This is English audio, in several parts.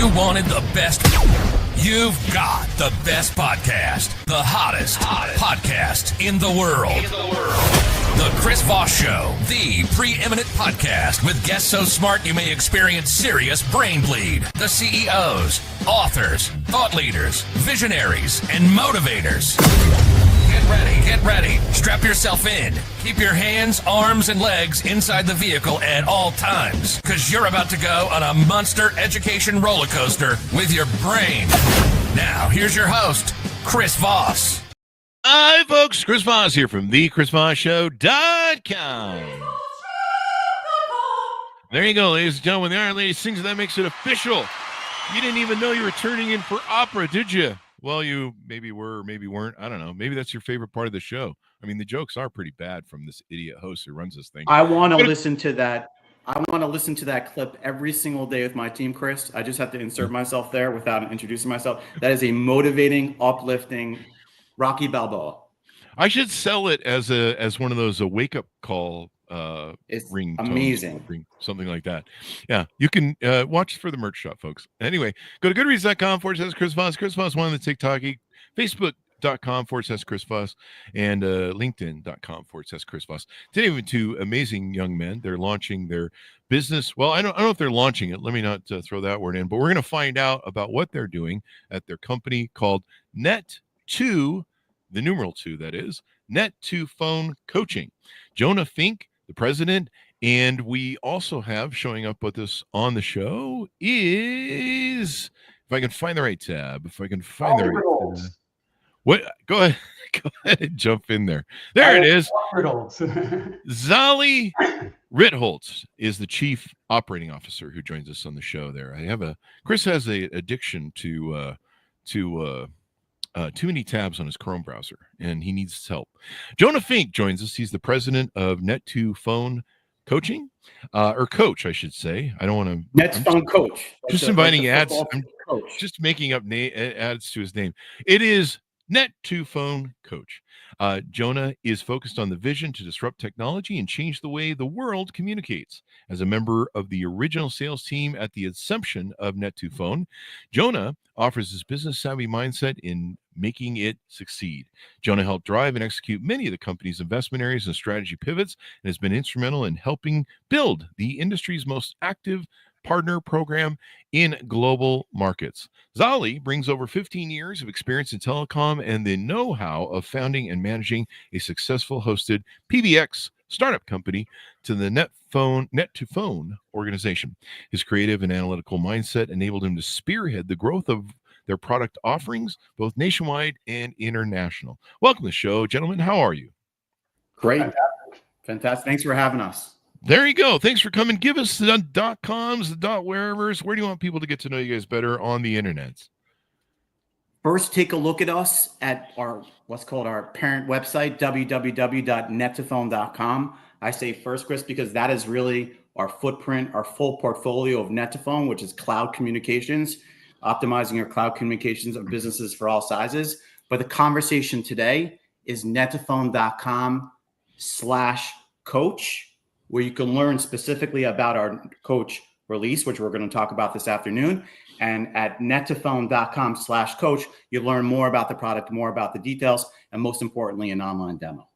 You wanted the best. You've got the best podcast. The hottest podcast in the world. The Chris Voss Show, the preeminent podcast with guests so smart you may experience serious brain bleed. The CEOs, authors, thought leaders, visionaries, and motivators. Get ready. Strap yourself in. Keep your hands, arms, and legs inside the vehicle at all times, because you're about to go on a monster education roller coaster with your brain. Now, here's your host, Chris Voss. Hi, folks. Chris Voss here from TheChrisVossShow.com. There you go, ladies and gentlemen. The Iron Lady sings, and that makes it official. You didn't even know you were turning in for opera, did you? Well, you maybe were, maybe weren't. I don't know. Maybe that's your favorite part of the show. I mean, the jokes are pretty bad from this idiot host who runs this thing. I want to listen to that. I want to listen to that clip every single day with my team, Chris. I just have to insert myself there without introducing myself. That is a motivating, uplifting Rocky Balboa. I should sell it as one of those wake up call it's ring amazing ring, something like that. Yeah, you can watch for the merch shop, folks. Anyway, go to goodreads.com/Chris Voss. Chris Voss, one on the TikTok, Facebook.com/Chris Voss, and LinkedIn.com/Chris Voss. Today we have two amazing young men. They're launching their business. Well, I don't know if they're launching it. Let me not throw that word in, but we're going to find out about what they're doing at their company called Net2, the numeral 2, that is, Net2phone Coaching. Jonah Fink, the president, and we also have showing up with us on the show is, if I can find the right tab, What? Go ahead and jump in there. There it is. Zali Ritholtz is the chief operating officer who joins us on the show there. Chris has a addiction to too many tabs on his Chrome browser, and he needs help. Jonah Fink joins us. He's the president of Net2phone Coaching, or coach, I should say. I don't want to. Net2phone Coach. Just inviting ads. I'm just making up ads to his name. It is Net2phone Coach. Jonah is focused on the vision to disrupt technology and change the way the world communicates. As a member of the original sales team at the inception of Net2phone, Jonah offers his business-savvy mindset in making it succeed. Jonah helped drive and execute many of the company's investment areas and strategy pivots and has been instrumental in helping build the industry's most active partner program in global markets. Zali brings over 15 years of experience in telecom and the know-how of founding and managing a successful hosted PBX startup company to the Net2phone organization. His creative and analytical mindset enabled him to spearhead the growth of their product offerings, both nationwide and international. Welcome to the show, gentlemen. How are you? Great. Fantastic. Thanks for having us. There you go. Thanks for coming. Give us the .coms, the .wherevers. Where do you want people to get to know you guys better on the internet? First, take a look at us at what's called our parent website, www.net2phone.com. I say first, Chris, because that is really our footprint, our full portfolio of Net2phone, which is cloud communications, optimizing your cloud communications of businesses for all sizes. But the conversation today is net2phone.com/coach, where you can learn specifically about our coach release, which we're going to talk about this afternoon. And at net2phone.com/coach, you learn more about the product, more about the details, and most importantly, an online demo.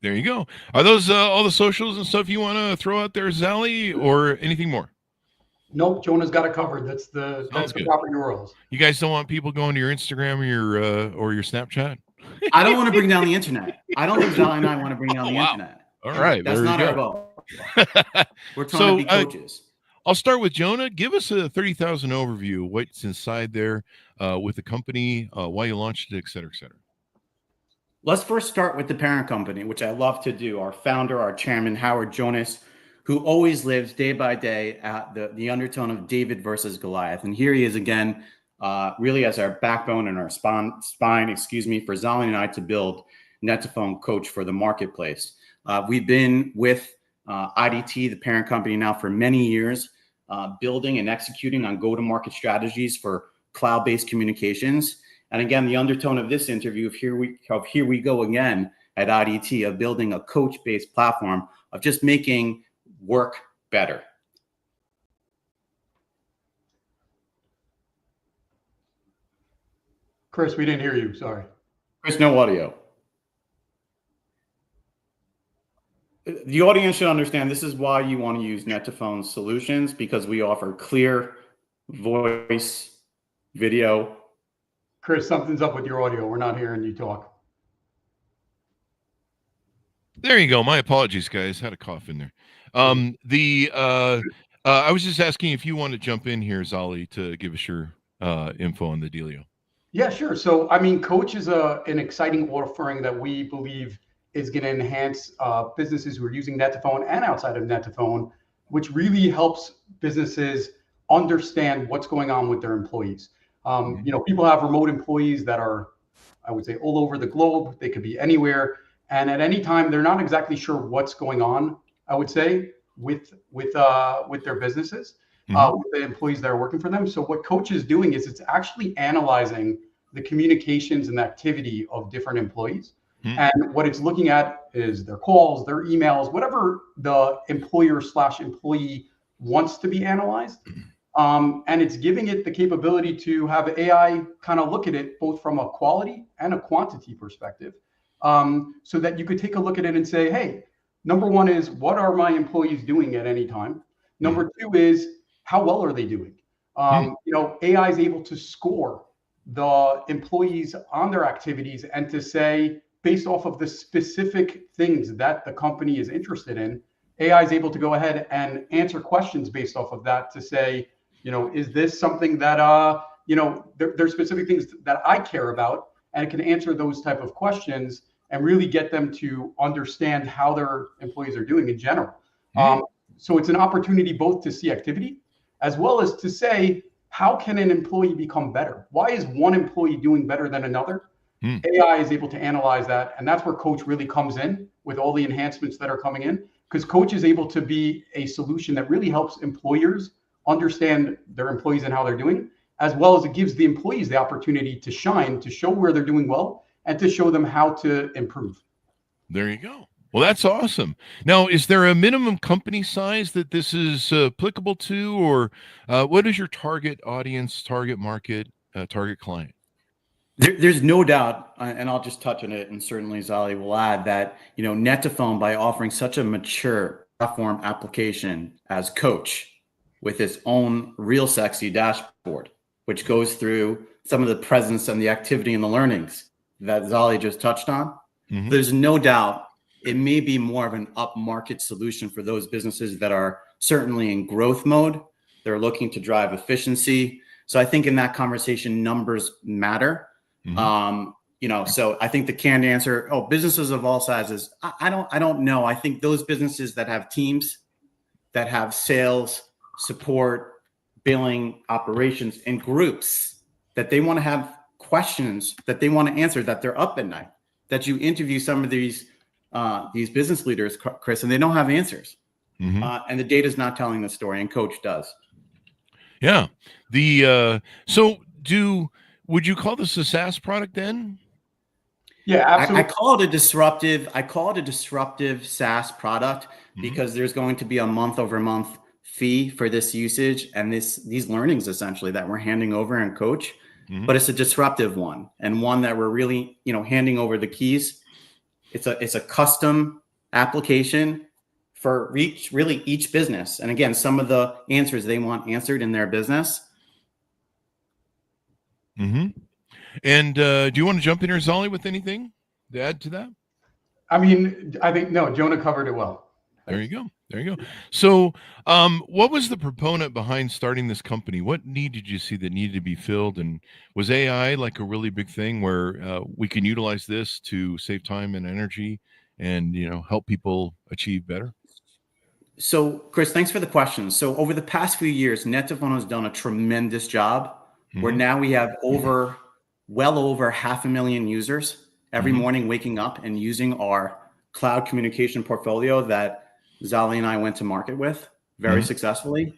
There you go. Are those all the socials and stuff you want to throw out there, Zali, or anything more? Nope, Jonah's got it covered. That's the proper URLs. You guys don't want people going to your Instagram or your Snapchat? I don't want to bring down the internet. I don't think Zali and I want to bring down the internet. All right. That's not our goal. We're trying to be coaches. I'll start with Jonah. Give us a 30,000 overview of what's inside there with the company, why you launched it, et cetera, et cetera. Let's first start with the parent company, which I love to do. Our founder, our chairman, Howard Jonas, who always lives day by day at the undertone of David versus Goliath. And here he is again, really as our backbone and our spine, for Zali and I to build Net2phone Coach for the marketplace. We've been with IDT, the parent company, now for many years, building and executing on go-to-market strategies for cloud-based communications. And again, the undertone of this interview, here we go again at IDT, of building a coach-based platform of just making work better. Chris, we didn't hear you. Sorry. Chris, no audio. The audience should understand this is why you want to use Net2phone solutions, because we offer clear voice, video. Chris, something's up with your audio. We're not hearing you talk. There you go. My apologies, guys. Had a cough in there. I was just asking if you want to jump in here, Zali, to give us your info on the dealio. Yeah, sure. So, I mean, Coach is an exciting offering that we believe is going to enhance businesses who are using Net2phone and outside of Net2phone, which really helps businesses understand what's going on with their employees. You know, people have remote employees that are, I would say, all over the globe. They could be anywhere. And at any time, they're not exactly sure what's going on, I would say, with their businesses, with the employees that are working for them. So what Coach is doing is it's actually analyzing the communications and the activity of different employees. And what it's looking at is their calls, their emails, whatever the employer/employee wants to be analyzed. And it's giving it the capability to have AI kind of look at it both from a quality and a quantity perspective, so that you could take a look at it and say, hey, number one is, what are my employees doing at any time? Number two is, how well are they doing? You know, AI is able to score the employees on their activities and to say, based off of the specific things that the company is interested in, AI is able to go ahead and answer questions based off of that to say, you know, is this something that, you know, there's specific things that I care about, and it can answer those type of questions and really get them to understand how their employees are doing in general. So it's an opportunity both to see activity as well as to say, how can an employee become better? Why is one employee doing better than another? AI is able to analyze that. And that's where Coach really comes in with all the enhancements that are coming in, because Coach is able to be a solution that really helps employers understand their employees and how they're doing, as well as it gives the employees the opportunity to shine, to show where they're doing well, and to show them how to improve. There you go. Well, that's awesome. Now, is there a minimum company size that this is applicable to, or what is your target audience, target market, target client? There's no doubt, and I'll just touch on it, and certainly Zali will add that, you know, Net2phone, by offering such a mature platform application as Coach, with its own real sexy dashboard, which goes through some of the presence and the activity and the learnings that Zali just touched on. There's no doubt it may be more of an upmarket solution for those businesses that are certainly in growth mode. They're looking to drive efficiency. So I think in that conversation, numbers matter. You know, so I think the canned answer, businesses of all sizes, I don't know. I think those businesses that have teams, that have sales, support, billing, operations, and groups, that they want to have questions that they want to answer, that they're up at night, that you interview some of these business leaders, Chris, and they don't have answers. And the data is not telling the story, and Coach does. Yeah. Would you call this a SaaS product then? Yeah, absolutely. I call it a disruptive SaaS product because there's going to be a month-over-month fee for this usage and these learnings essentially that we're handing over in Coach. But it's a disruptive one, and one that we're really, you know, handing over the keys. It's a custom application for each business. And again, some of the answers they want answered in their business. And do you want to jump in here, Zali, with anything to add to that? I mean, I think, no, Jonah covered it well. There you go. So what was the proponent behind starting this company? What need did you see that needed to be filled? And was AI like a really big thing where we can utilize this to save time and energy and, you know, help people achieve better? So, Chris, thanks for the question. So over the past few years, Net2phone has done a tremendous job where now we have well over 500,000 users every morning waking up and using our cloud communication portfolio that Zali and I went to market with very successfully.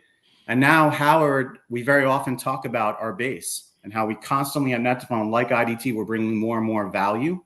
And now, Howard, we very often talk about our base and how we constantly at Net2phone, like IDT, we're bringing more and more value,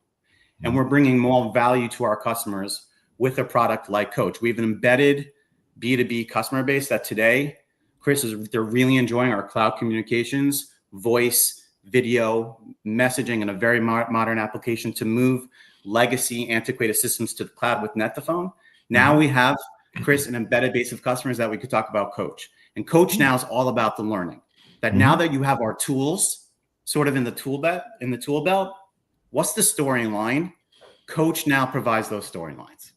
and we're bringing more value to our customers with a product like Coach. We have an embedded B2B customer base that today, Chris, they're really enjoying our cloud communications, voice, video, messaging, and a very modern application to move legacy antiquated systems to the cloud with Net2phone. Now we have, Chris, an embedded base of customers that we could talk about Coach. And Coach now is all about the learning. That now that you have our tools sort of in the tool belt, what's the storyline? Coach now provides those storylines.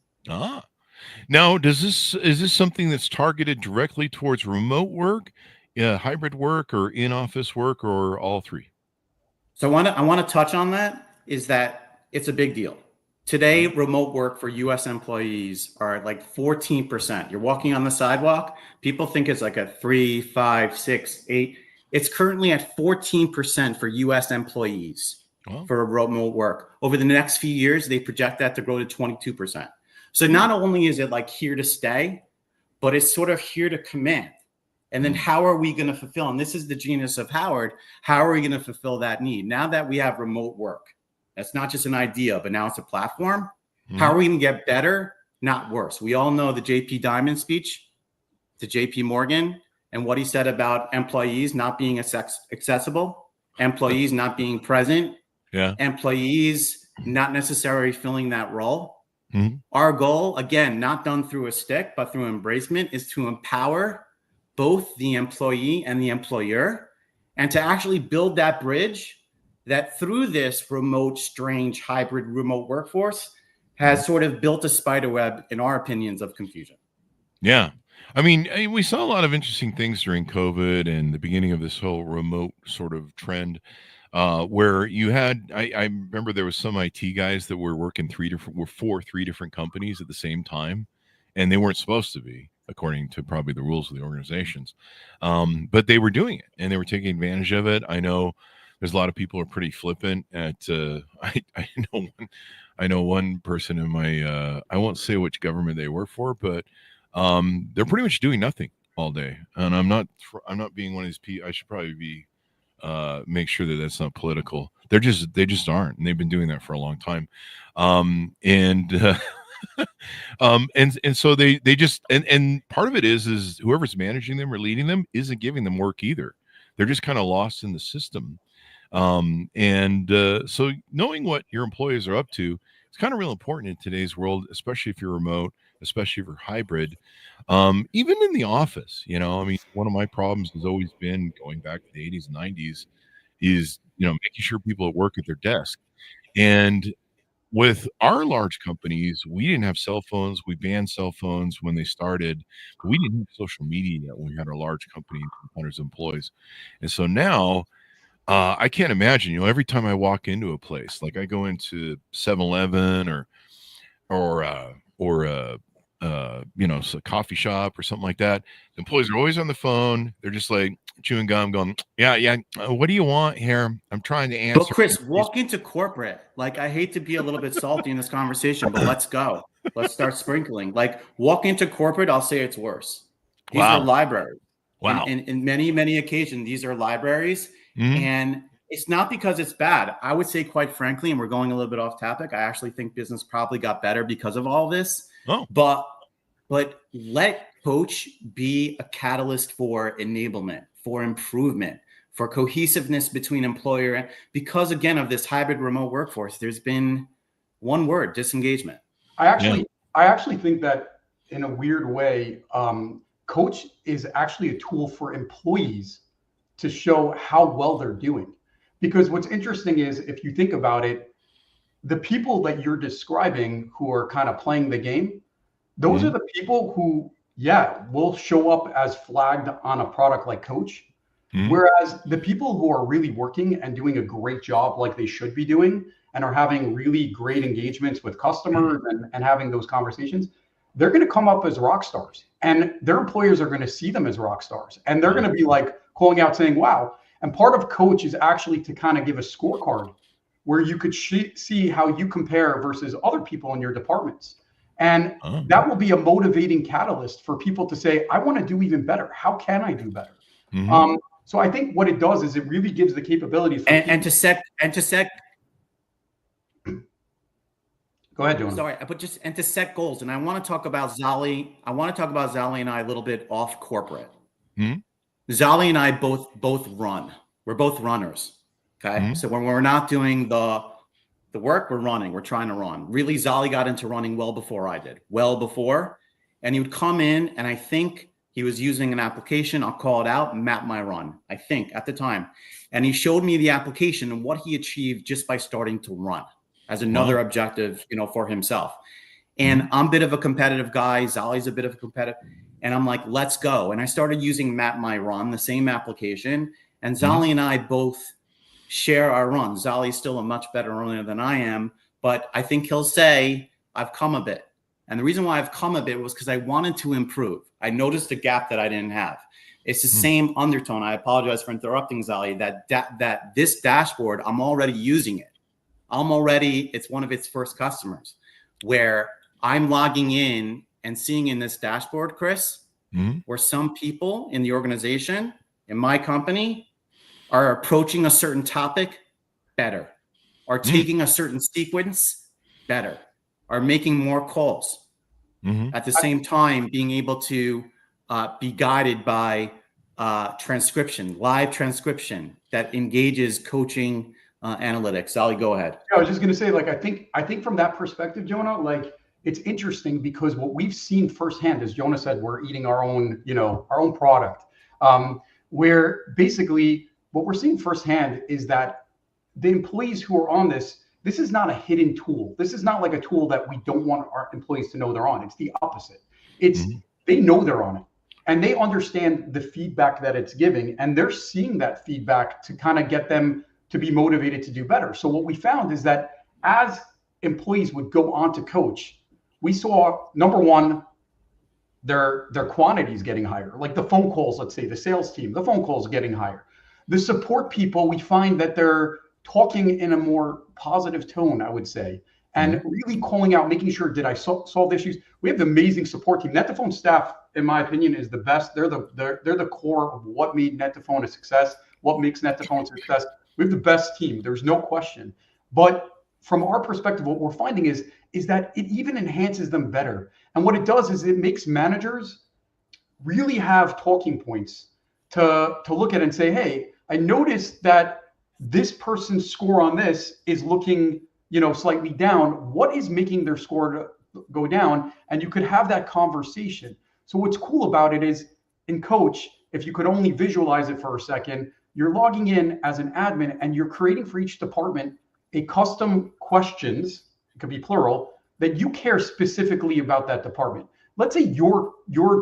Now, is this something that's targeted directly towards remote work, hybrid work, or in-office work, or all three? So I want to touch on that, is that it's a big deal. Today, remote work for US employees are like 14%. You're walking on the sidewalk, people think it's like a 3, 5, 6, 8. It's currently at 14% for US employees for remote work. Over the next few years, they project that to grow to 22%. So not only is it like here to stay, but it's sort of here to command. And then how are we going to fulfill? And this is the genius of Howard. How are we going to fulfill that need? Now that we have remote work, that's not just an idea, but now it's a platform. How are we going to get better, not worse? We all know the JP Diamond speech to JP Morgan and what he said about employees not being accessible, employees not being present, employees not necessarily filling that role. Our goal, again, not done through a stick, but through embracement, is to empower both the employee and the employer, and to actually build that bridge that through this remote, strange, hybrid remote workforce has sort of built a spider web, in our opinions, of confusion. Yeah. I mean, we saw a lot of interesting things during COVID and the beginning of this whole remote sort of trend, where you had, I remember there was some IT guys that were working for 3 different companies at the same time, and they weren't supposed to be, according to probably the rules of the organizations. But they were doing it and they were taking advantage of it. I know there's a lot of people who are pretty flippant at, I know one person in my, I won't say which government they work for, but they're pretty much doing nothing all day. And I'm not being one of these people. I should probably be, make sure that that's not political. They just aren't. And they've been doing that for a long time. And so they just, and part of it is whoever's managing them or leading them isn't giving them work either. They're just kind of lost in the system. So knowing what your employees are up to, it's kind of real important in today's world, especially if you're remote, especially if you're hybrid, even in the office. I mean, one of my problems has always been, going back to the 80s and 90s, is, making sure people at work at their desk. And with our large companies, we didn't have cell phones. We banned cell phones when they started, but we didn't have social media yet when we had our large company, hundreds of employees. And so now, I can't imagine, every time I walk into a place, like I go into 7-Eleven or a coffee shop or something like that, the employees are always on the phone. They're just like chewing gum, going, yeah. What do you want here? I'm trying to answer. But Chris, walk into corporate. Like, I hate to be a little bit salty in this conversation, but let's go. Let's start sprinkling. Like, walk into corporate, I'll say it's worse. These are libraries. Wow. In many, many occasions, these are libraries. And it's not because it's bad. I would say, quite frankly, and we're going a little bit off topic, I actually think business probably got better because of all this. But let Coach be a catalyst for enablement, for improvement, for cohesiveness between employer, because again of this hybrid remote workforce, there's been one word: disengagement. I actually think that in a weird way, Coach is actually a tool for employees to show how well they're doing. Because what's interesting is, if you think about it, the people that you're describing who are kind of playing the game, those are the people who, will show up as flagged on a product like Coach. Whereas the people who are really working and doing a great job like they should be doing, and are having really great engagements with customers and having those conversations, they're going to come up as rock stars, and their employers are going to see them as rock stars, and they're going to be like calling out saying, wow. And part of Coach is actually to kind of give a scorecard where you could see how you compare versus other people in your departments. And that will be a motivating catalyst for people to say, I want to do even better. How can I do better? So I think what it does is it really gives the capability for to set. Go ahead, Jonah. Sorry, but to set goals. And I want to talk about Zali. And I a little bit off corporate. Zali and I both run. We're both runners. Okay. So when we're not doing the work, we're running. We're trying to run. Really, Zali got into running well before I did. Well before. And he would come in, and I think he was using an application. I'll call it out, Map My Run, I think, at the time. And he showed me the application and what he achieved just by starting to run as another objective, for himself. And I'm a bit of a competitive guy. Zali's a bit of a competitive. And I'm like, let's go. And I started using Map My Run, the same application. And Zali and I both share our runs. Zali's still a much better runner than I am, but I think he'll say I've come a bit. And the reason why I've come a bit was because I wanted to improve. I noticed a gap that I didn't have. It's the same undertone. I apologize for interrupting, Zali, that this dashboard, I'm already using it. It's one of its first customers where I'm logging in and seeing in this dashboard, Chris, where some people in the organization, in my company, are approaching a certain topic better, are taking a certain sequence better, are making more calls. At the same time, being able to be guided by transcription, live transcription that engages coaching analytics. Ali, go ahead. I was just going to say, I think from that perspective, Jonah, it's interesting because what we've seen firsthand, as Jonah said, we're eating our own product, where basically what we're seeing firsthand is that the employees who are on this is not a hidden tool. This is not like a tool that we don't want our employees to know they're on. It's the opposite. They know they're on it, and they understand the feedback that it's giving, and they're seeing that feedback to kind of get them to be motivated to do better. So what we found is that as employees would go on to coach, we saw, number one, their quantities getting higher. Like the phone calls, let's say the sales team, the phone calls getting higher. The support people, we find that they're talking in a more positive tone, I would say, and really calling out, making sure, did I solve issues? We have the amazing support team. Net2phone staff, in my opinion, is the best. They're the core of what made Net2phone a success, what makes Net2phone a success. We have the best team. There's no question. But from our perspective, what we're finding is that it even enhances them better. And what it does is it makes managers really have talking points to look at and say, hey, I noticed that this person's score on this is looking, slightly down. What is making their score go down? And you could have that conversation. So what's cool about it is in Coach, if you could only visualize it for a second, you're logging in as an admin and you're creating for each department a custom questions, it could be plural, that you care specifically about that department. Let's say your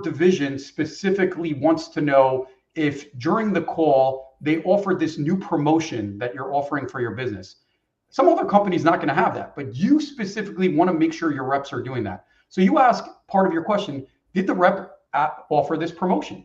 division specifically wants to know if during the call they offered this new promotion that you're offering for your business. Some other company's not going to have that, but you specifically want to make sure your reps are doing that. So you ask part of your question, did the rep offer this promotion?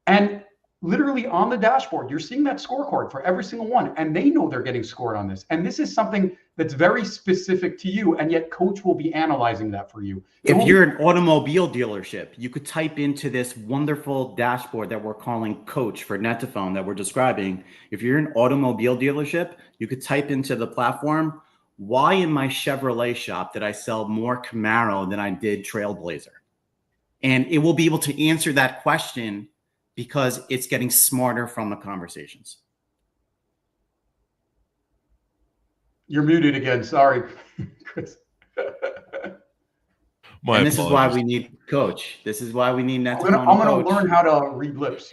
And literally on the dashboard, you're seeing that scorecard for every single one, and they know they're getting scored on this. And this is something that's very specific to you, and yet Coach will be analyzing that for you. If you're an automobile dealership, you could type into this wonderful dashboard that we're calling Coach for Net2phone that we're describing. If you're an automobile dealership, you could type into the platform, why in my Chevrolet shop did I sell more Camaro than I did Trailblazer? And it will be able to answer that question because it's getting smarter from the conversations. You're muted again. Sorry, Chris. And this is why we need Coach. This is why we need Net2phone. I'm going to learn how to read lips,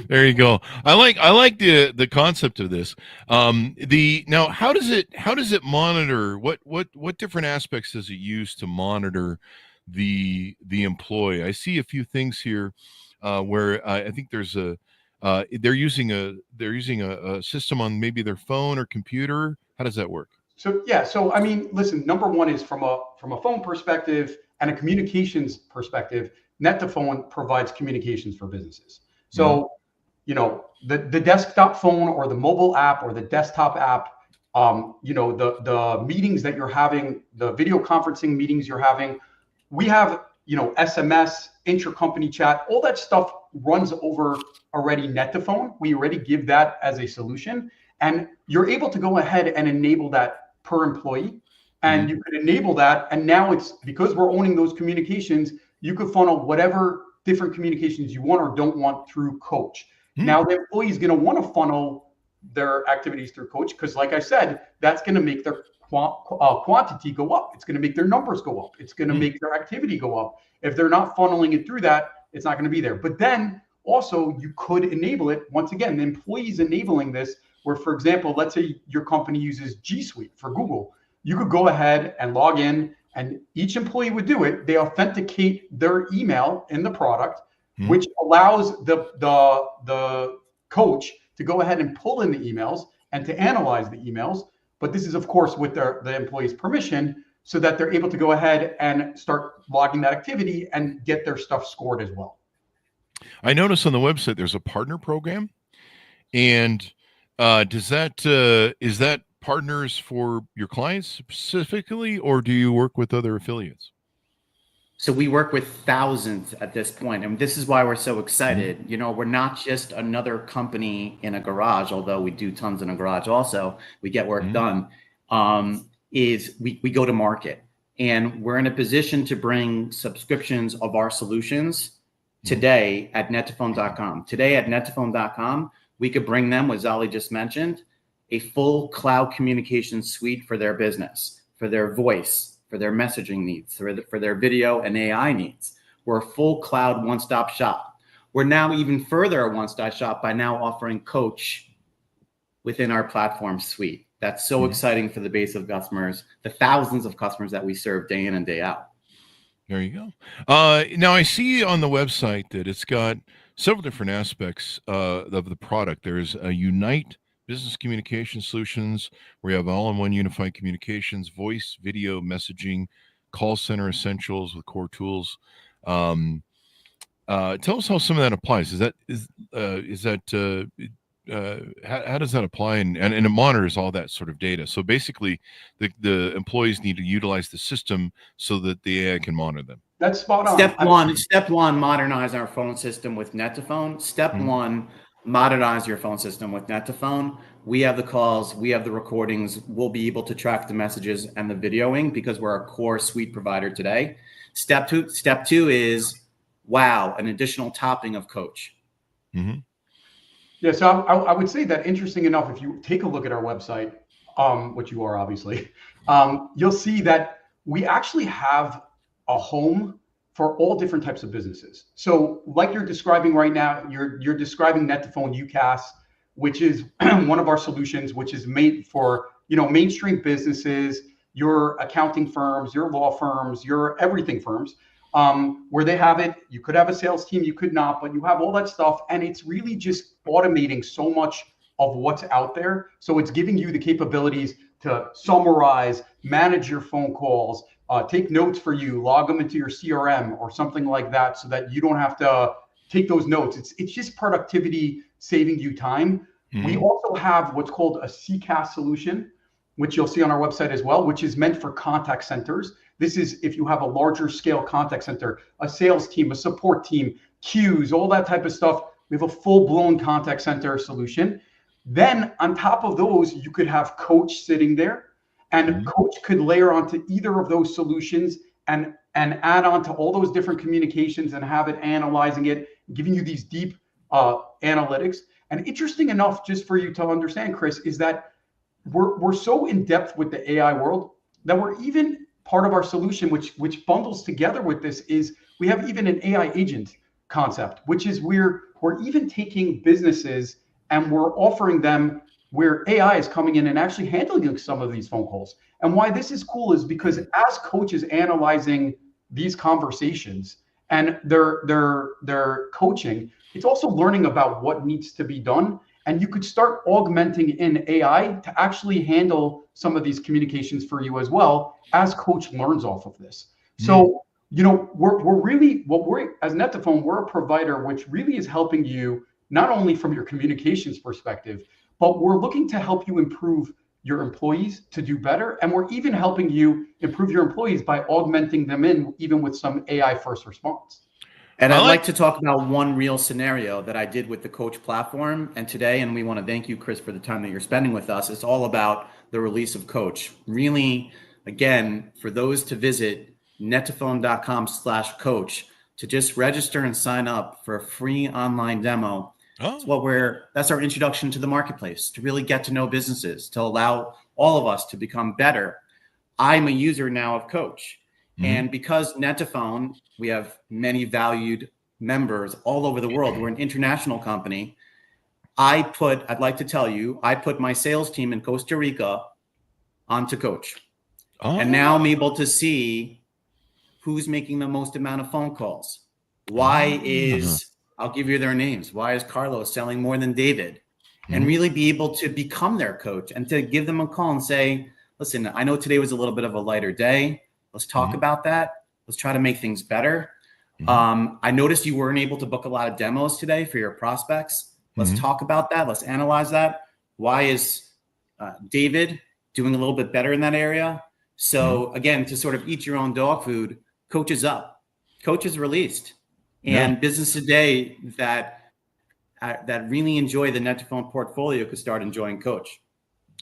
There you go. I like the concept of this. Now how does it monitor? What different aspects does it use to monitor the employee? I see a few things here where I think there's they're using a system on maybe their phone or computer. How does that work? So I mean, listen, number one is from a phone perspective and a communications perspective, Net2phone provides communications for businesses. So, the desktop phone or the mobile app or the desktop app, the meetings that you're having, the video conferencing meetings you're having, we have, SMS, intercompany chat, all that stuff runs over already Net2phone. We already give that as a solution, and you're able to go ahead and enable that per employee, and you could enable that. And now it's because we're owning those communications, you could funnel whatever different communications you want or don't want through Coach. Now the employee is going to want to funnel their activities through Coach, because like I said, that's going to make their quantity go up. It's going to make their numbers go up. It's going to make their activity go up. If they're not funneling it through that, it's not going to be there. But then also you could enable it. Once again, the employees enabling this, where, for example, let's say your company uses G Suite for Google. You could go ahead and log in, and each employee would do it. They authenticate their email in the product, which allows the coach to go ahead and pull in the emails and to analyze the emails. But this is, of course, with the employee's permission, so that they're able to go ahead and start logging that activity and get their stuff scored as well. I noticed on the website there's a partner program, and is that partners for your clients specifically, or do you work with other affiliates? So we work with thousands at this point, and this is why we're so excited. You know, we're not just another company in a garage, although we do tons in a garage also. We get work done. We go to market, and we're in a position to bring subscriptions of our solutions today at Net2phone.com. Today at Net2phone.com, we could bring them, what Zali just mentioned, a full cloud communication suite for their business, for their voice, for their messaging needs, for their video and AI needs. We're a full cloud one-stop shop. We're now even further a one-stop shop by now offering Coach within our platform suite. That's so exciting for the base of customers, the thousands of customers that we serve day in and day out. There you go. Now I see on the website that it's got several different aspects of the product. There's a Unite Business Communication Solutions, where you have all-in-one unified communications, voice, video, messaging, call center essentials with core tools. Tell us how some of that applies. How does that apply? And it monitors all that sort of data. So basically, the employees need to utilize the system so that the AI can monitor them. That's spot on. Step one, modernize our phone system with Net2phone. Step one, modernize your phone system with Net2phone. We have the calls, we have the recordings. We'll be able to track the messages and the videoing because we're a core suite provider today. Step two is, wow, an additional topping of Coach. Yeah, so I would say that, interesting enough, if you take a look at our website, which you are obviously, you'll see that we actually have a home for all different types of businesses. So like you're describing right now, you're describing Net2phone UCaaS, which is one of our solutions, which is made for, mainstream businesses, your accounting firms, your law firms, your everything firms, where they have it. You could have a sales team, you could not, but you have all that stuff. And it's really just automating so much of what's out there. So it's giving you the capabilities to summarize, manage your phone calls, take notes for you, log them into your CRM or something like that, so that you don't have to take those notes. It's just productivity, saving you time. We also have what's called a CCaaS solution, which you'll see on our website as well, which is meant for contact centers. This is if you have a larger scale contact center, a sales team, a support team, queues, all that type of stuff. We have a full-blown contact center solution. Then on top of those, you could have Coach sitting there, and Coach could layer onto either of those solutions and add on to all those different communications and have it analyzing it, giving you these deep analytics. And interesting enough, just for you to understand, Chris, is that we're so in depth with the AI world that we're even part of our solution, which bundles together with this, is we have even an AI agent concept, which is we're even taking businesses and we're offering them where AI is coming in and actually handling some of these phone calls. And why this is cool is because as Coach is analyzing these conversations and they're coaching, it's also learning about what needs to be done. And you could start augmenting in AI to actually handle some of these communications for you as well as Coach learns off of this. So, we're really, as Net2phone, we're a provider which really is helping you not only from your communications perspective, but we're looking to help you improve your employees to do better. And we're even helping you improve your employees by augmenting them in even with some AI first response. And I'd like to talk about one real scenario that I did with the Coach platform. And today, and we want to thank you, Chris, for the time that you're spending with us. It's all about the release of Coach. Really, again, for those to visit Net2phone.com/coach to just register and sign up for a free online demo That's our introduction to the marketplace, to really get to know businesses, to allow all of us to become better. I'm a user now of Coach. And because Net2phone, we have many valued members all over the world. We're an international company. I'd like to tell you, I put my sales team in Costa Rica onto Coach. And now I'm able to see who's making the most amount of phone calls. I'll give you their names. Why is Carlos selling more than David? And really be able to become their coach and to give them a call and say, listen, I know today was a little bit of a lighter day. Let's talk about that. Let's try to make things better. I noticed you weren't able to book a lot of demos today for your prospects. Let's talk about that. Let's analyze that. Why is David doing a little bit better in that area? So again, to sort of eat your own dog food, Coach is up. Coach is released. And business today that really enjoy the Net2phone portfolio could start enjoying Coach.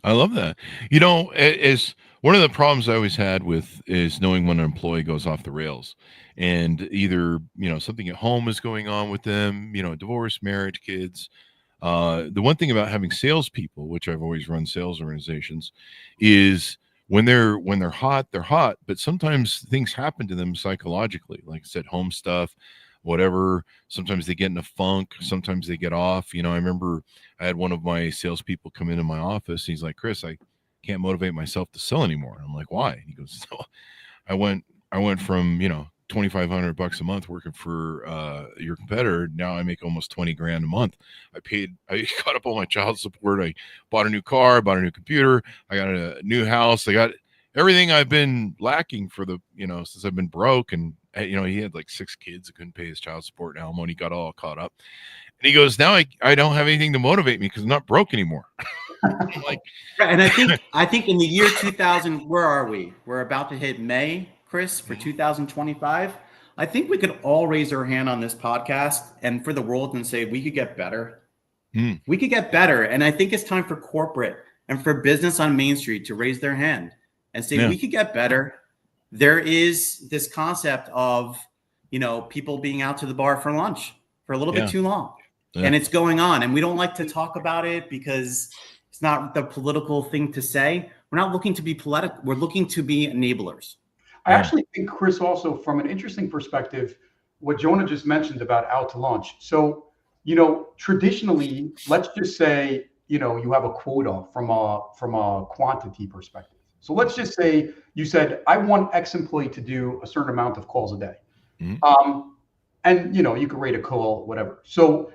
I love that. You know, as one of the problems I always had with is knowing when an employee goes off the rails, and either, you know, something at home is going on with them, you know, divorce, marriage, kids. The one thing about having salespeople, which I've always run sales organizations, is when they're hot, they're hot, but sometimes things happen to them psychologically, like I said, home stuff, whatever. Sometimes they get in a funk. Sometimes they get off. You know, I remember I had one of my salespeople come into my office. He's like, Chris, I can't motivate myself to sell anymore. I'm like, why? He goes, so I went from, you know, $2,500 a month working for your competitor. Now I make almost 20 grand a month. I caught up all my child support. I bought a new car, bought a new computer. I got a new house. I got everything I've been lacking for the, you know, since I've been broke. And, you know, he had like 6 kids that couldn't pay his child support and alimony. He got all caught up. And he goes, now I don't have anything to motivate me because I'm not broke anymore. Like, and I think in the year 2000, where are we? We're about to hit May, Chris, for 2025. I think we could all raise our hand on this podcast and for the world and say we could get better. We could get better. And I think it's time for corporate and for business on Main Street to raise their hand and say we could get better. There is this concept of, you know, people being out to the bar for lunch for a little bit too long. And it's going on. And we don't like to talk about it because it's not the political thing to say. We're not looking to be political. We're looking to be enablers. I actually think, Chris, also from an interesting perspective, what Jonah just mentioned about out to lunch. So, you know, traditionally, let's just say, you know, you have a quota from a quantity perspective. So let's just say you said, I want X employee to do a certain amount of calls a day. And, you know, you could rate a call, whatever. So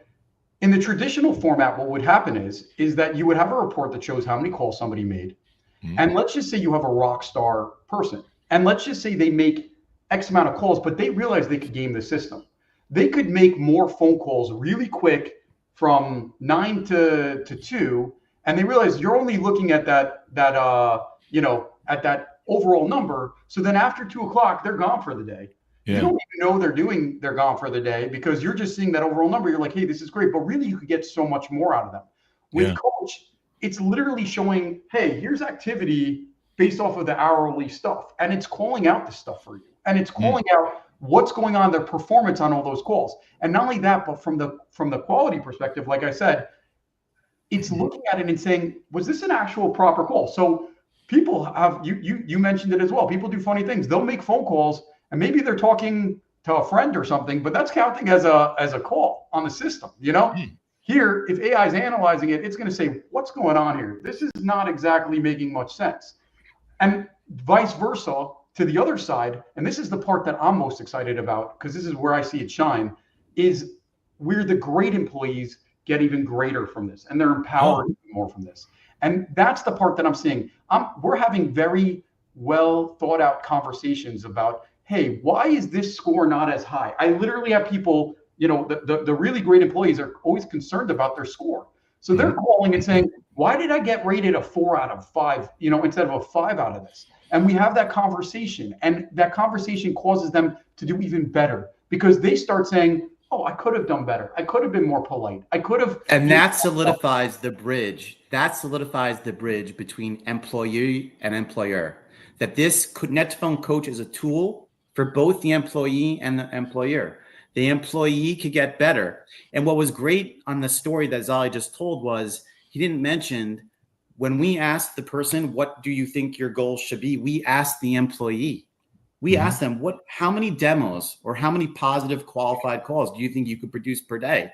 in the traditional format, what would happen is that you would have a report that shows how many calls somebody made. And let's just say you have a rock star person. And let's just say they make X amount of calls, but they realize they could game the system. They could make more phone calls really quick from 9 to 2. And they realize you're only looking at that you know, at that overall number. So then after 2 o'clock, they're gone for the day. You don't even know they're gone for the day because you're just seeing that overall number. You're like, hey, this is great. But really, you could get so much more out of them. With Coach, it's literally showing, hey, here's activity based off of the hourly stuff. And it's calling out the stuff for you. And it's calling out what's going on, their performance on all those calls. And not only that, but from the quality perspective, like I said, it's looking at it and saying, was this an actual proper call? So people have, you mentioned it as well. People do funny things. They'll make phone calls and maybe they're talking to a friend or something, but that's counting as a call on the system, you know? Here, if AI is analyzing it, it's going to say, what's going on here? This is not exactly making much sense. And vice versa to the other side, and this is the part that I'm most excited about because this is where I see it shine, is where the great employees get even greater from this and they're empowered even more from this. And that's the part that I'm seeing. We're having very well thought out conversations about, hey, why is this score not as high? I literally have people, you know, the really great employees are always concerned about their score. So they're calling and saying, why did I get rated a 4 out of 5, you know, instead of a 5 out of this? And we have that conversation, and that conversation causes them to do even better because they start saying, oh, I could have done better. I could have been more polite. I could have. And that solidifies the bridge. That solidifies the bridge between employee and employer. That this Net2phone Coach is a tool for both the employee and the employer. the employee could get better. And what was great on the story that Zali just told was he didn't mention when we asked the person, what do you think your goals should be? We asked the employee. We asked them, how many demos or how many positive qualified calls do you think you could produce per day?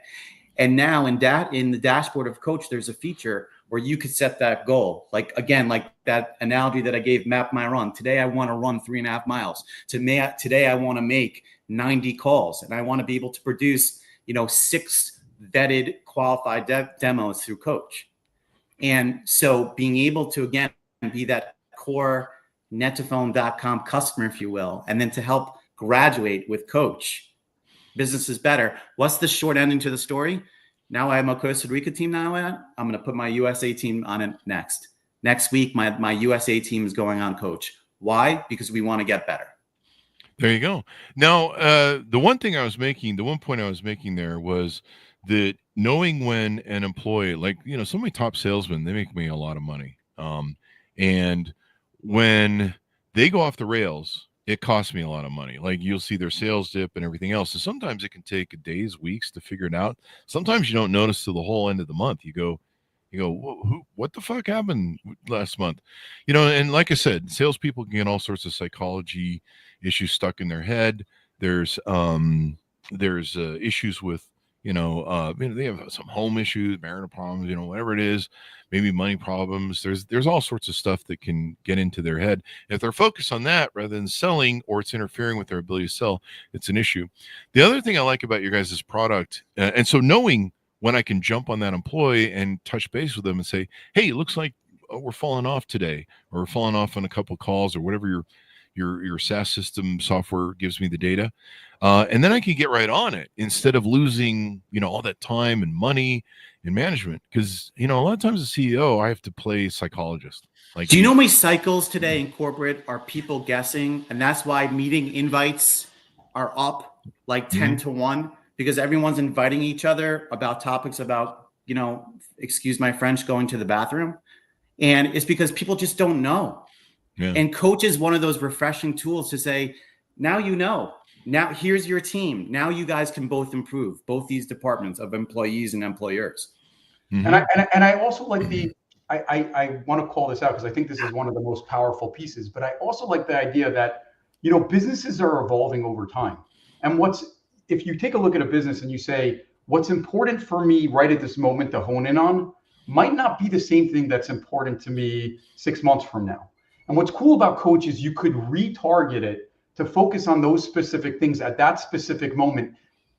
And now in the dashboard of Coach, there's a feature where you could set that goal. Like, again, like that analogy that I gave, map my run. Today, I want to run 3.5 miles. Today, I want to make 90 calls, and I want to be able to produce, 6 vetted qualified demos through Coach. And so being able to, again, be that core Net2phone.com customer, if you will, and then to help graduate with Coach, business is better. What's the short ending to the story? Now I have my Costa Rica team now. I'm going to put my USA team on it next. Next week, my USA team is going on Coach. Why? Because we want to get better. There you go. Now, the one point I was making there was that knowing when an employee, like, some of my top salesmen, they make me a lot of money. And when they go off the rails, it costs me a lot of money. Like, you'll see their sales dip and everything else. So sometimes it can take days, weeks to figure it out. Sometimes you don't notice till the whole end of the month. You go, what the fuck happened last month? And like I said, salespeople can get all sorts of psychology issues stuck in their head. There's issues with, they have some home issues, marital problems, whatever it is, maybe money problems. There's all sorts of stuff that can get into their head. If they're focused on that rather than selling, or it's interfering with their ability to sell, it's an issue. The other thing I like about your guys' product, and so knowing when I can jump on that employee and touch base with them and say, hey, it looks like we're falling off today, or we're falling off on a couple of calls, or whatever your SaaS system software gives me the data. And then I can get right on it instead of losing, all that time and money in management. Because, a lot of times as CEO, I have to play psychologist. Like, do you know how many cycles today in corporate are people guessing? And that's why meeting invites are up like 10 to 1, because everyone's inviting each other about topics about, excuse my French, going to the bathroom. And it's because people just don't know. Yeah. And Coach is one of those refreshing tools to say, now now here's your team. Now you guys can both improve, both these departments of employees and employers. And I also like I want to call this out because I think this is one of the most powerful pieces, but I also like the idea that, businesses are evolving over time. And if you take a look at a business and you say, what's important for me right at this moment to hone in on might not be the same thing that's important to me 6 months from now. And what's cool about Coach is you could retarget it to focus on those specific things at that specific moment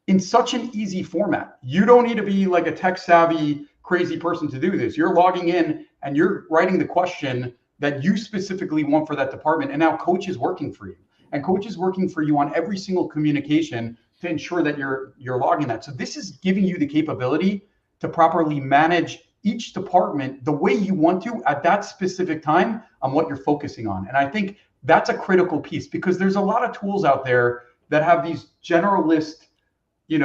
in such an easy format. You don't need to be like a tech savvy, crazy person to do this. You're logging in and you're writing the question that you specifically want for that department. And now Coach is working for you. And Coach is working for you on every single communication to ensure that you're logging that. So this is giving you the capability to properly manage each department the way you want to at that specific time on what you're focusing on. And I think that's a critical piece, because there's a lot of tools out there that have these generalist, they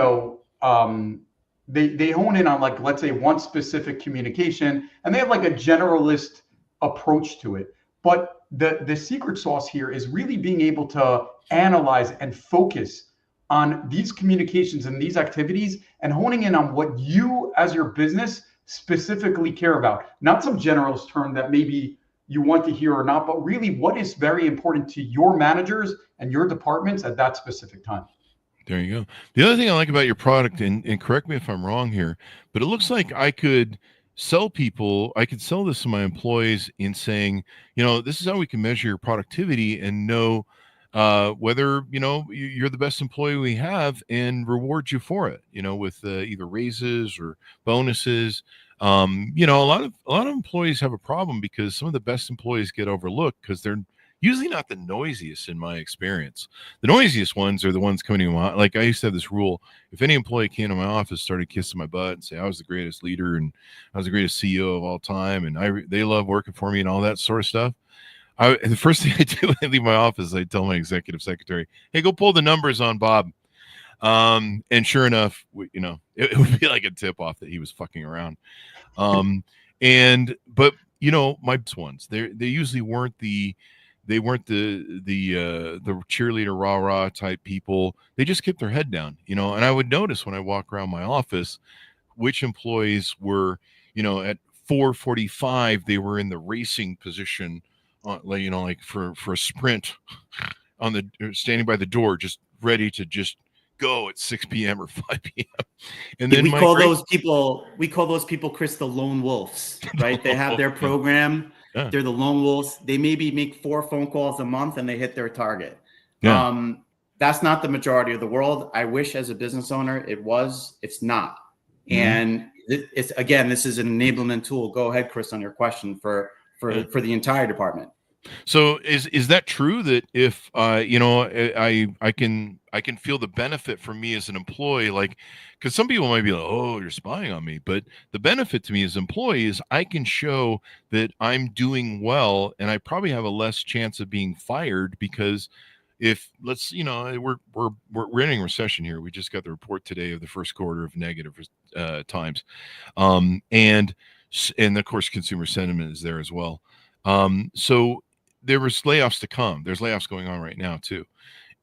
hone in on, like, let's say one specific communication, and they have like a generalist approach to it. But the secret sauce here is really being able to analyze and focus on these communications and these activities and honing in on what you as your business specifically care about, not some generalist term that maybe you want to hear or not, but really what is very important to your managers and your departments at that specific time. There you go. The other thing I like about your product, and correct me if I'm wrong here, but it looks like I could sell this to my employees in saying, this is how we can measure your productivity and know whether, you're the best employee we have, and reward you for it, with either raises or bonuses. A lot of employees have a problem because some of the best employees get overlooked because they're usually not the noisiest, in my experience. The noisiest ones are the ones coming to my, like, I used to have this rule: if any employee came to my office, started kissing my butt and say I was the greatest leader and I was the greatest CEO of all time and they love working for me and all that sort of stuff, the first thing I do when I leave my office, I tell my executive secretary, hey, go pull the numbers on Bob. And sure enough, it would be like a tip off that he was fucking around. But my ones, they usually weren't the They weren't the cheerleader rah-rah type people. They just kept their head down, and I would notice when I walk around my office which employees were, at 4:45 they were in the racing position, like for a sprint on the standing by the door, just ready to just go at 6 p.m. or 5 p.m. And then we call those people, Chris, the lone wolves, right? They have their program. Yeah. They're the lone wolves. They maybe make 4 phone calls a month and they hit their target. Yeah. That's not the majority of the world. I wish as a business owner it was. It's not. Mm-hmm. And it's again, this is an enablement tool. Go ahead, Chris, on your question for the entire department. So is that true that if I can feel the benefit for me as an employee, like, because some people might be like, oh, you're spying on me, but the benefit to me as an employee is I can show that I'm doing well, and I probably have a less chance of being fired, because if we're entering recession here. We just got the report today of the first quarter of negative times, and of course consumer sentiment is there as well. So there was layoffs to come. There's layoffs going on right now too.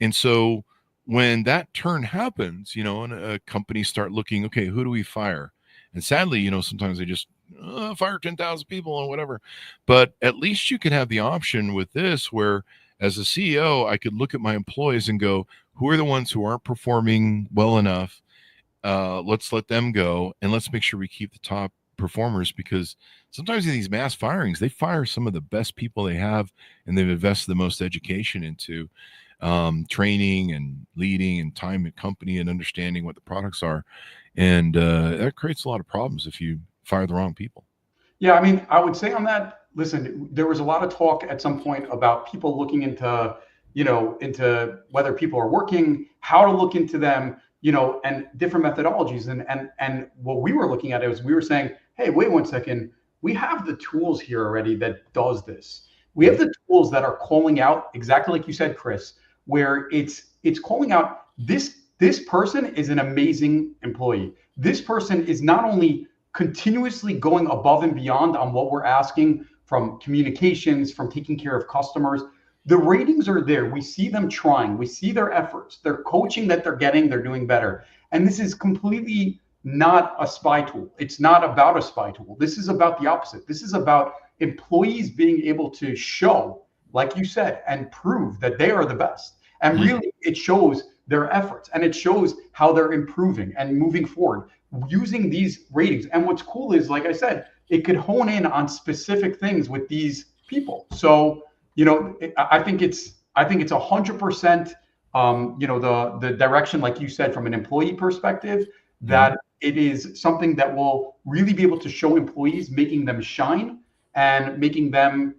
And so when that turn happens, and a company start looking, okay, who do we fire? And sadly, sometimes they just fire 10,000 people or whatever. But at least you could have the option with this where, as a CEO, I could look at my employees and go, who are the ones who aren't performing well enough? Let's let them go, and let's make sure we keep the top performers, because sometimes in these mass firings, they fire some of the best people they have, and they've invested the most education into training and leading and time at company and understanding what the products are. And that creates a lot of problems if you fire the wrong people. Yeah, I mean, I would say on that, listen, there was a lot of talk at some point about people looking into whether people are working, how to look into them, and different methodologies. And what we were looking at is we were saying, hey, wait 1 second. We have the tools here already that does this. We have the tools that are calling out, exactly like you said, Chris, where it's calling out this person is an amazing employee. This person is not only continuously going above and beyond on what we're asking from communications, from taking care of customers. The ratings are there. We see them trying. We see their efforts. Their coaching that they're getting, they're doing better. And this is completely not a spy tool. It's not about a spy tool. This is about the opposite. This is about employees being able to show, like you said, and prove that they are the best. And really, it shows their efforts, and it shows how they're improving and moving forward using these ratings. And what's cool is, like I said, it could hone in on specific things with these people. So, I think it's 100%, the direction, like you said, from an employee perspective, that it is something that will really be able to show employees, making them shine and making them,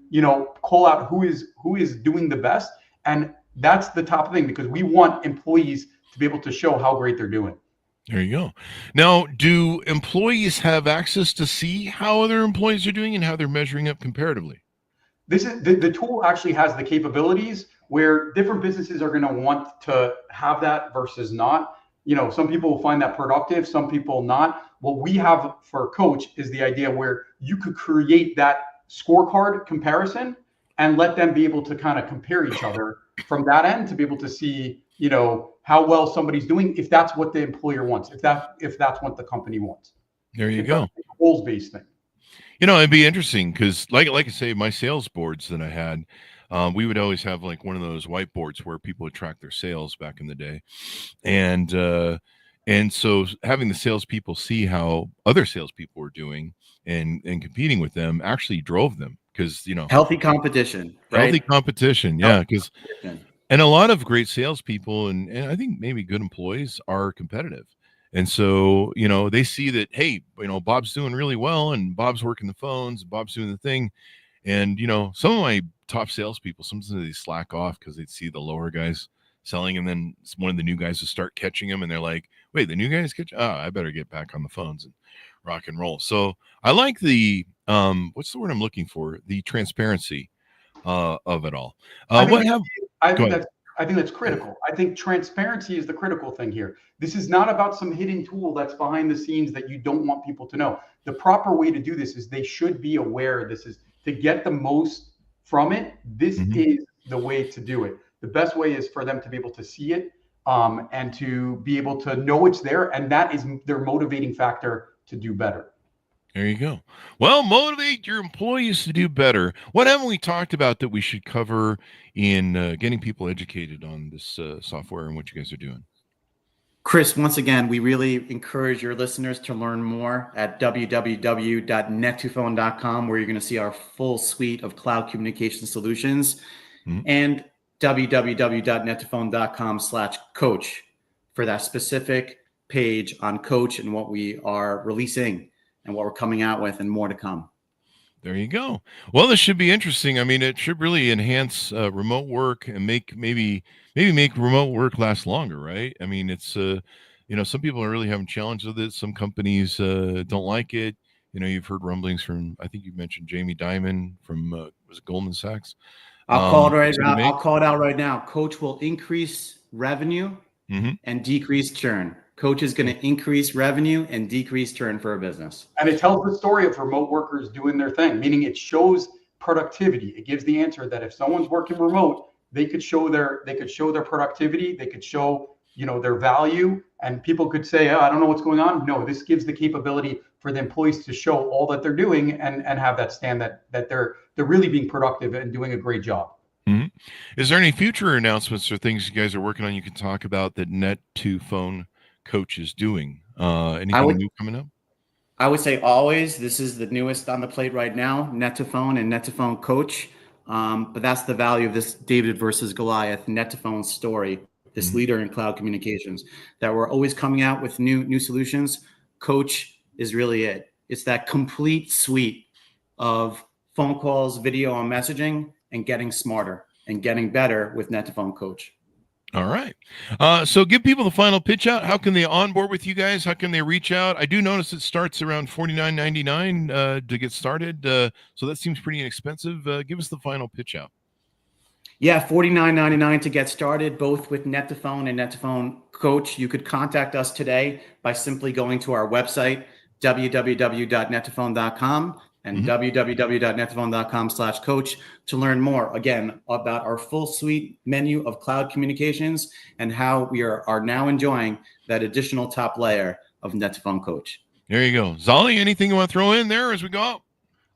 call out who is doing the best. And that's the top thing, because we want employees to be able to show how great they're doing. There you go. Now, do employees have access to see how other employees are doing and how they're measuring up comparatively? This is the tool actually has the capabilities where different businesses are going to want to have that versus not. Some people will find that productive, some people not. What we have for Coach is the idea where you could create that scorecard comparison and let them be able to kind of compare each other from that end to be able to see, how well somebody's doing, if that's what the employer wants, if that's what the company wants. There you go. It's a goals-based thing. It'd be interesting because, like I say, my sales boards that I had, we would always have like one of those whiteboards where people would track their sales back in the day, and so having the salespeople see how other salespeople were doing and competing with them actually drove them, because healthy competition, right? Healthy competition, yeah. Because and a lot of great salespeople and I think maybe good employees are competitive. And so, they see that, hey, Bob's doing really well, and Bob's working the phones, and Bob's doing the thing. And, some of my top salespeople, sometimes they slack off because they'd see the lower guys selling, and then one of the new guys will start catching them, and they're like, wait, the new guys catch? I better get back on the phones and rock and roll. So I like the, what's the word I'm looking for? The transparency of it all. I think that's critical. I think transparency is the critical thing here. This is not about some hidden tool that's behind the scenes that you don't want people to know. The proper way to do this is they should be aware this is to get the most from it. This is the way to do it. The best way is for them to be able to see it and to be able to know it's there. And that is their motivating factor to do better. There you go. Well, motivate your employees to do better. What haven't we talked about that we should cover in getting people educated on this software and what you guys are doing? Chris, once again, we really encourage your listeners to learn more at www.net2phone.com, where you're going to see our full suite of cloud communication solutions, and www.net2phone.com/coach for that specific page on Coach and what we are releasing and what we're coming out with, and more to come. There you go. Well, this should be interesting. I mean, it should really enhance remote work and maybe make remote work last longer, right? I mean, it's some people are really having challenges with it. Some companies don't like it. You've heard rumblings from, I think you mentioned Jamie Dimon from was it Goldman Sachs? I'll call it out right now. Coach will increase revenue and decrease churn. Coach is going to increase revenue and decrease churn for a business. And it tells the story of remote workers doing their thing, meaning it shows productivity. It gives the answer that if someone's working remote, they could show their productivity, they could show, their value, and people could say, I don't know what's going on. No, this gives the capability for the employees to show all that they're doing and have that stand that they're really being productive and doing a great job. Mm-hmm. Is there any future announcements or things you guys are working on you can talk about that Net2phone Coach is doing? Anything new coming up? I would say always. This is the newest on the plate right now, Net2phone and Net2phone Coach. But that's the value of this David versus Goliath Net2phone story, this leader in cloud communications, that we're always coming out with new solutions. Coach is really it. It's that complete suite of phone calls, video, and messaging, and getting smarter and getting better with Net2phone Coach. All right. So give people the final pitch out. How can they onboard with you guys? How can they reach out? I do notice it starts around $49.99 to get started. So that seems pretty inexpensive. Give us the final pitch out. Yeah, $49.99 to get started, both with Net2phone and Net2phone Coach. You could contact us today by simply going to our website, www.net2phone.com and www.net2phone.com/coach to learn more, again, about our full suite menu of cloud communications and how we are now enjoying that additional top layer of Net2phone Coach. There you go. Zolly, anything you want to throw in there as we go out?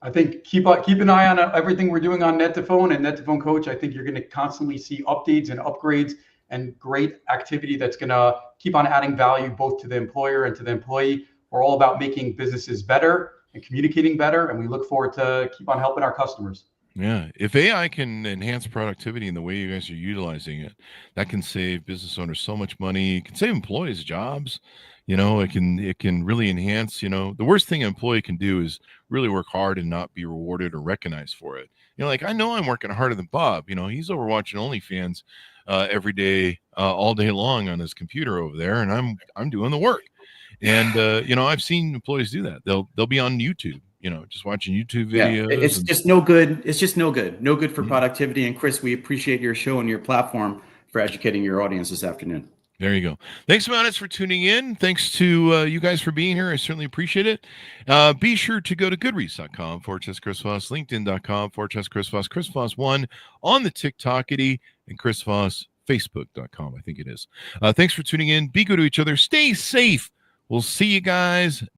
I think keep an eye on everything we're doing on Net2phone and Net2phone Coach. I think you're going to constantly see updates and upgrades and great activity that's going to keep on adding value both to the employer and to the employee. We're all about making businesses better and communicating better, and we look forward to keep on helping our customers. Yeah, if AI can enhance productivity in the way you guys are utilizing it, that can save business owners so much money. It can save employees jobs. It can really enhance. The worst thing an employee can do is really work hard and not be rewarded or recognized for it. Like, I know I'm working harder than Bob. He's over watching OnlyFans every day, all day long on his computer over there, and I'm doing the work. And I've seen employees do that. They'll be on YouTube, just watching YouTube videos. Yeah, it's just no good. It's just no good. No good for productivity. And Chris, we appreciate your show and your platform for educating your audience this afternoon. There you go. Thanks, Mountis, for tuning in. Thanks to you guys for being here. I certainly appreciate it. Be sure to go to goodreads.com/Chris Voss, LinkedIn.com/Chris Voss, Chris Voss1 on the TikTokity, and Chris Voss, Facebook.com, I think it is. Thanks for tuning in. Be good to each other. Stay safe. We'll see you guys